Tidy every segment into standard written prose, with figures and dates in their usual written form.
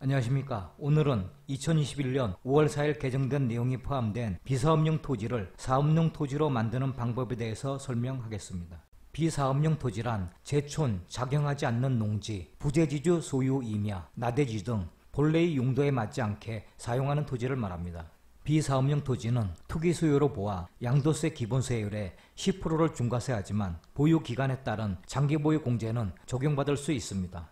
안녕하십니까. 오늘은 2021년 5월 4일 개정된 내용이 포함된 비사업용 토지를 사업용 토지로 만드는 방법에 대해서 설명하겠습니다. 비사업용 토지란 제촌, 작용하지 않는 농지, 부재지주 소유 임야, 나대지 등 본래의 용도에 맞지 않게 사용하는 토지를 말합니다. 비사업용 토지는 투기 수요로 보아 양도세 기본세율의 10%를 중과세하지만 보유 기간에 따른 장기 보유 공제는 적용받을 수 있습니다.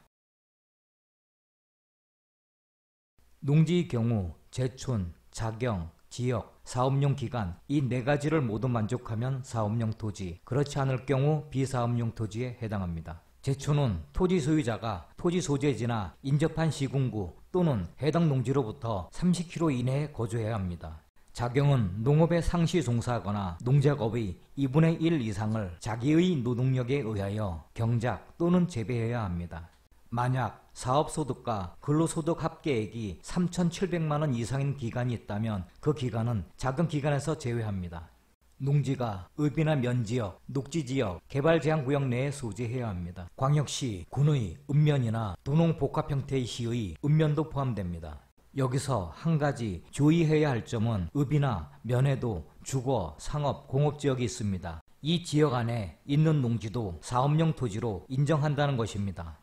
농지의 경우 제촌, 작용, 지역, 사업용 기간 이 네 가지를 모두 만족하면 사업용 토지, 그렇지 않을 경우 비사업용 토지에 해당합니다. 제촌은 토지 소유자가 토지 소재지나 인접한 시군구 또는 해당 농지로부터 30km 이내에 거주해야 합니다. 작용은 농업에 상시 종사하거나 농작업의 2분의 1 이상을 자기의 노동력에 의하여 경작 또는 재배해야 합니다. 만약 사업소득과 근로소득 합계액이 3,700만원 이상인 기간이 있다면 그 기간은 작은 기간에서 제외합니다. 농지가 읍이나 면지역, 녹지지역, 개발제한구역 내에 소재해야 합니다. 광역시, 군의 읍면이나 도농복합 형태의 시의 읍면도 포함됩니다. 여기서 한 가지 주의해야 할 점은 읍이나 면에도 주거, 상업, 공업지역이 있습니다. 이 지역 안에 있는 농지도 사업용 토지로 인정한다는 것입니다.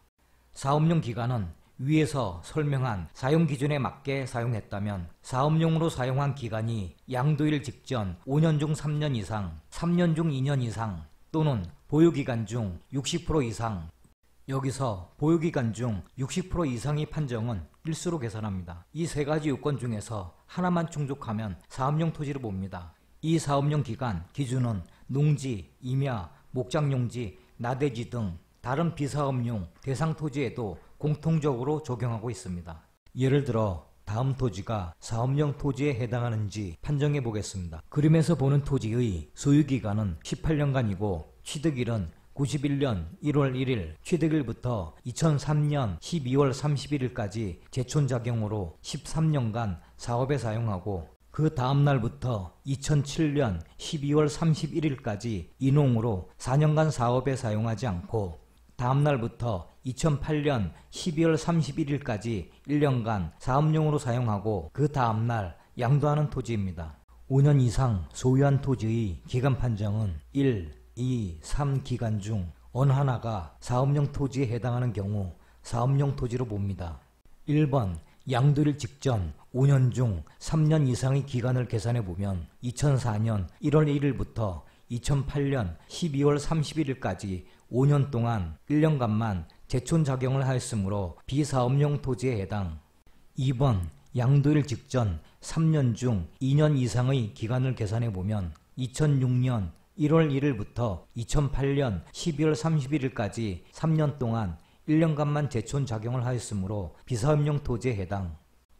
사업용 기간은 위에서 설명한 사용 기준에 맞게 사용했다면 사업용으로 사용한 기간이 양도일 직전 5년 중 3년 이상, 3년 중 2년 이상 또는 보유기간 중 60% 이상, 여기서 보유기간 중 60% 이상의 판정은 일수로 계산합니다. 이 세 가지 요건 중에서 하나만 충족하면 사업용 토지를 봅니다. 이 사업용 기간 기준은 농지, 임야, 목장용지, 나대지 등 다른 비사업용 대상 토지에도 공통적으로 적용하고 있습니다. 예를 들어 다음 토지가 사업용 토지에 해당하는지 판정해 보겠습니다. 그림에서 보는 토지의 소유기간은 18년간이고 취득일은 91년 1월 1일, 취득일부터 2003년 12월 31일까지 제촌작용으로 13년간 사업에 사용하고 그 다음날부터 2007년 12월 31일까지 인농으로 4년간 사업에 사용하지 않고 다음날부터 2008년 12월 31일까지 1년간 사업용으로 사용하고 그 다음날 양도하는 토지입니다. 5년 이상 소유한 토지의 기간 판정은 1, 2, 3 기간 중 어느 하나가 사업용 토지에 해당하는 경우 사업용 토지로 봅니다. 1번 양도일 직전 5년 중 3년 이상의 기간을 계산해 보면 2004년 1월 1일부터 2008년 12월 31일까지 5년 동안 1년간만 제촌작용을 하였으므로 비사업용 토지에 해당. 2번 양도일 직전 3년 중 2년 이상의 기간을 계산해 보면 2006년 1월 1일부터 2008년 12월 31일까지 3년 동안 1년간만 제촌작용을 하였으므로 비사업용 토지에 해당.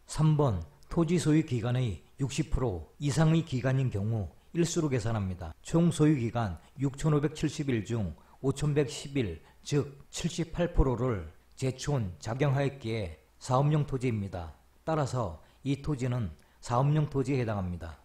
3번 토지 소유 기간의 60% 이상의 기간인 경우 일수로 계산합니다. 총 소유기간 6,570일 중 5,110일 즉 78%를 제촌 작용하였기에 사업용 토지입니다. 따라서 이 토지는 사업용 토지에 해당합니다.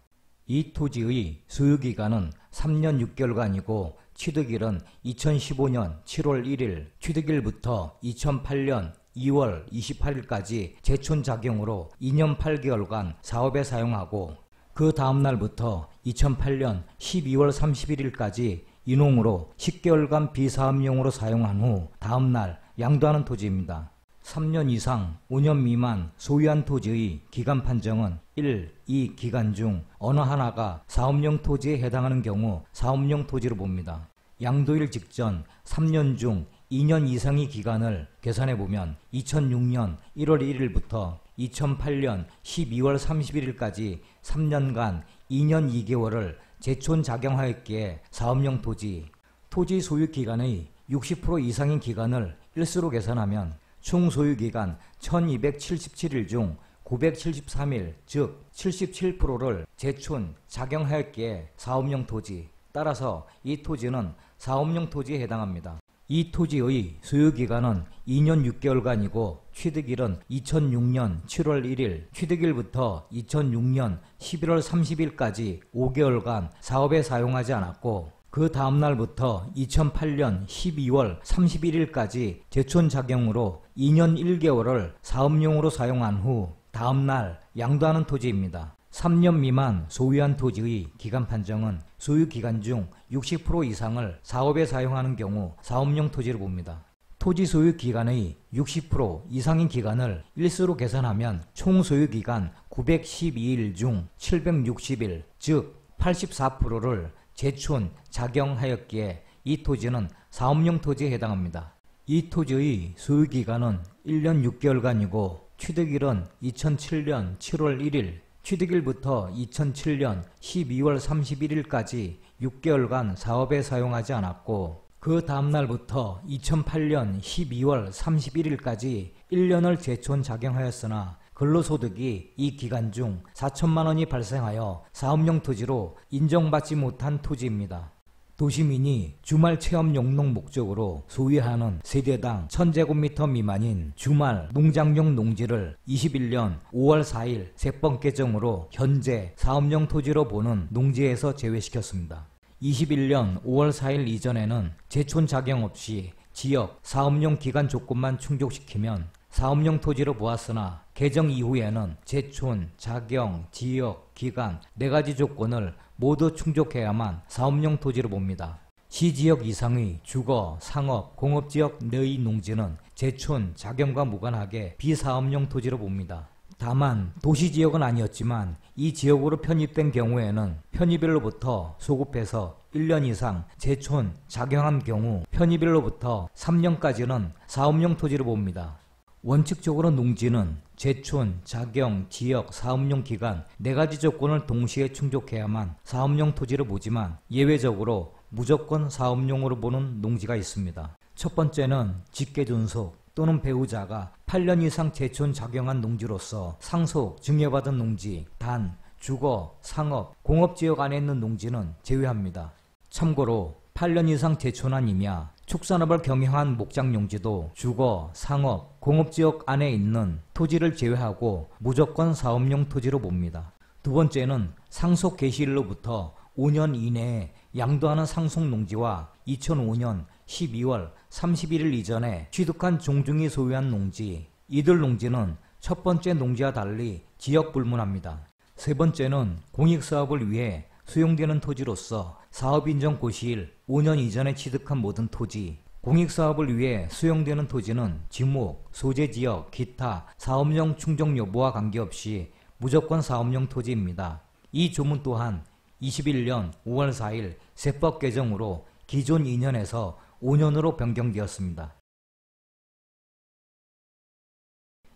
이 토지의 소유기간은 3년 6개월간이고 취득일은 2015년 7월 1일, 취득일부터 2008년 2월 28일까지 제촌작용으로 2년 8개월간 사업에 사용하고 그 다음날부터 2008년 12월 31일까지 인농으로 10개월간 비사업용으로 사용한 후 다음날 양도하는 토지입니다. 3년 이상 5년 미만 소유한 토지의 기간 판정은 1, 2 기간 중 어느 하나가 사업용 토지에 해당하는 경우 사업용 토지로 봅니다. 양도일 직전 3년 중 2년 이상의 기간을 계산해보면 2006년 1월 1일부터 2008년 12월 31일까지 3년간 2년 2개월을 제촌 작용하였기에 사업용 토지, 토지 소유 기간의 60% 이상인 기간을 일수로 계산하면 총 소유기간 1277일 중 973일 즉 77%를 제촌 작용하였기에 사업용 토지, 따라서 이 토지는 사업용 토지에 해당합니다. 이 토지의 소유기간은 2년 6개월간이고 취득일은 2006년 7월 1일, 취득일부터 2006년 11월 30일까지 5개월간 사업에 사용하지 않았고 그 다음날부터 2008년 12월 31일까지 제촌 작용으로 2년 1개월을 사업용으로 사용한 후 다음날 양도하는 토지입니다. 3년 미만 소유한 토지의 기간 판정은 소유 기간 중 60% 이상을 사업에 사용하는 경우 사업용 토지로 봅니다. 토지 소유 기간의 60% 이상인 기간을 일수로 계산하면 총 소유 기간 912일 중 760일, 즉 84%를 제촌 작용하였기에 이 토지는 사업용 토지에 해당합니다. 이 토지의 소유 기간은 1년 6개월간이고 취득일은 2007년 7월 1일, 취득일부터 2007년 12월 31일까지 6개월간 사업에 사용하지 않았고 그 다음날부터 2008년 12월 31일까지 1년을 제촌 작용하였으나 근로소득이 이 기간 중 4천만 원이 발생하여 사업용 토지로 인정받지 못한 토지입니다. 도시민이 주말 체험 용농 목적으로 소유하는 세대당 1000제곱미터 미만인 주말 농장용 농지를 21년 5월 4일 세법 개정으로 현재 사업용 토지로 보는 농지에서 제외시켰습니다. 21년 5월 4일 이전에는 제촌 작용 없이 지역 사업용 기간 조건만 충족시키면 사업용 토지로 보았으나 개정 이후에는 제촌, 작용, 지역, 기간 4가지 조건을 모두 충족해야만 사업용 토지로 봅니다. 시지역 이상의 주거, 상업, 공업지역 내의 농지는 제촌, 작용과 무관하게 비사업용 토지로 봅니다. 다만 도시지역은 아니었지만 이 지역으로 편입된 경우에는 편입일로부터 소급해서 1년 이상 제촌, 작용한 경우 편입일로부터 3년까지는 사업용 토지로 봅니다. 원칙적으로 농지는 제촌, 작용, 지역, 사업용 기간 4가지 조건을 동시에 충족해야만 사업용 토지로 보지만 예외적으로 무조건 사업용으로 보는 농지가 있습니다. 첫 번째는 직계존속 또는 배우자가 8년 이상 제촌 작용한 농지로서 상속, 증여받은 농지, 단, 주거, 상업, 공업지역 안에 있는 농지는 제외합니다. 참고로 8년 이상 제촌한 임야, 축산업을 경영한 목장용지도 주거, 상업, 공업지역 안에 있는 토지를 제외하고 무조건 사업용 토지로 봅니다. 두 번째는 상속 개시일로부터 5년 이내에 양도하는 상속농지와 2005년 12월 31일 이전에 취득한 종중이 소유한 농지, 이들 농지는 첫 번째 농지와 달리 지역 불문합니다. 세 번째는 공익사업을 위해 수용되는 토지로서 사업인정 고시일 5년 이전에 취득한 모든 토지, 공익사업을 위해 수용되는 토지는 지목, 소재지역, 기타, 사업용 충족 여부와 관계없이 무조건 사업용 토지입니다. 이 조문 또한 21년 5월 4일 세법 개정으로 기존 2년에서 5년으로 변경되었습니다.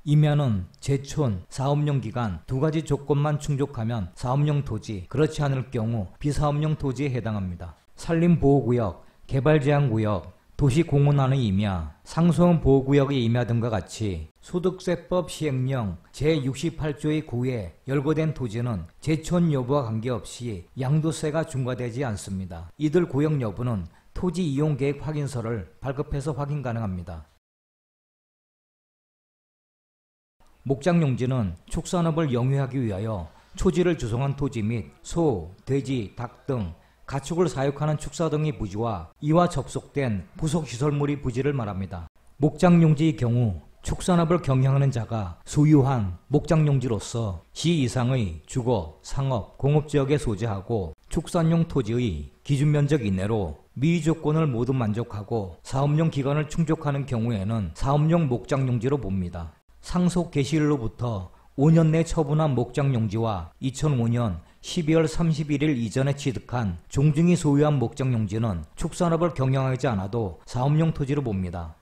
임야는 제촌, 사업용 기간 2가지 조건만 충족하면 사업용 토지, 그렇지 않을 경우 비사업용 토지에 해당합니다. 산림보호구역, 개발제한구역, 도시공원안의 임야, 상수원보호구역의 임야 등과 같이 소득세법 시행령 제68조의 9에 열거된 토지는 제촌 여부와 관계없이 양도세가 중과되지 않습니다. 이들 구역 여부는 토지 이용계획 확인서를 발급해서 확인 가능합니다. 목장용지는 축산업을 영위하기 위하여 초지를 조성한 토지 및 소, 돼지, 닭 등 가축을 사육하는 축사 등의 부지와 이와 접속된 부속시설물의 부지를 말합니다. 목장용지의 경우 축산업을 경영하는 자가 소유한 목장용지로서 시 이상의 주거, 상업, 공업지역에 소재하고 축산용 토지의 기준면적 이내로 미조건을 모두 만족하고 사업용 기간을 충족하는 경우에는 사업용 목장용지로 봅니다. 상속 개시일로부터 5년 내 처분한 목장용지와 2005년 12월 31일 이전에 취득한 종중이 소유한 목장용지는 축산업을 경영하지 않아도 사업용 토지로 봅니다.